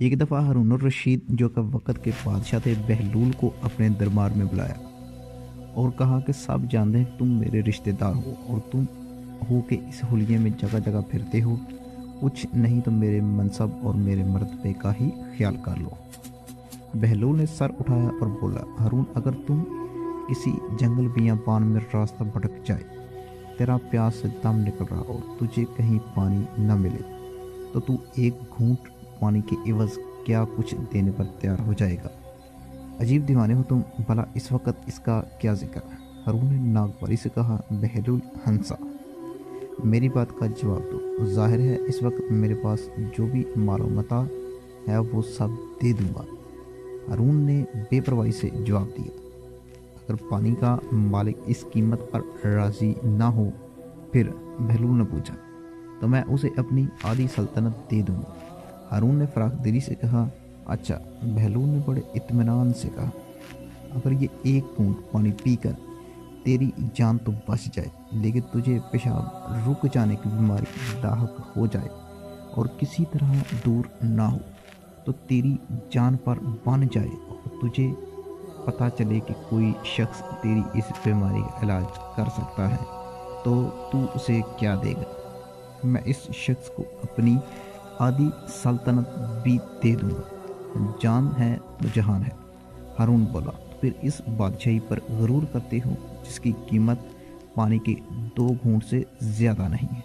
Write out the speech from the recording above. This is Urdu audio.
ایک دفعہ ہارون الرشید جو کہ وقت کے بادشاہ تھے بہلول کو اپنے دربار میں بلایا اور کہا کہ سب جانتے ہیں کہ تم میرے رشتہ دار ہو اور تم ہو کہ اس حلیے میں جگہ جگہ پھرتے ہو، کچھ نہیں تو میرے منصب اور میرے مرتبے کا ہی خیال کر لو۔ بہلول نے سر اٹھایا اور بولا، ہارون اگر تم کسی جنگل بیابان میں راستہ بھٹک جائے، تیرا پیاس سے دم نکل رہا اور تجھے کہیں پانی نہ ملے تو تو ایک گھونٹ پانی کے عوض کیا کچھ دینے پر تیار ہو جائے گا؟ عجیب دیوانے ہو تم، بھلا اس وقت اس کا کیا ذکر؟ ہارون نے ناگواری سے کہا، بہلول ہنسا، میری بات کا جواب دو، ظاہر ہے اس وقت میرے پاس جو بھی مال و متاع ہے وہ سب دے دوں گا۔ ہارون نے بے پرواہی سے جواب دیا، اگر پانی کا مالک اس قیمت پر راضی نہ ہو، پھر بہلول نے پوچھا، تو میں اسے اپنی آدھی سلطنت دے دوں گا۔ ہارون نے فراخ دلی سے کہا، اچھا۔ بہلول نے بڑے اطمینان سے کہا، اگر یہ ایک گھونٹ پانی پی کر تیری جان تو بچ جائے، لیکن تجھے پیشاب رک جانے کی بیماری لاحق ہو جائے اور کسی طرح دور نہ ہو تو تیری جان پر بن جائے اور تجھے پتہ چلے کہ کوئی شخص تیری اس بیماری کا علاج کر سکتا ہے، تو اسے کیا دے گا؟ میں اس شخص کو اپنی آدھی سلطنت بھی دے دوں گا۔ جان ہے تو جہان ہے۔ ہارون بولا، پھر اس بادشاہی پر غرور کرتے ہو جس کی قیمت پانی کے 2 گھونٹ سے زیادہ نہیں ہے۔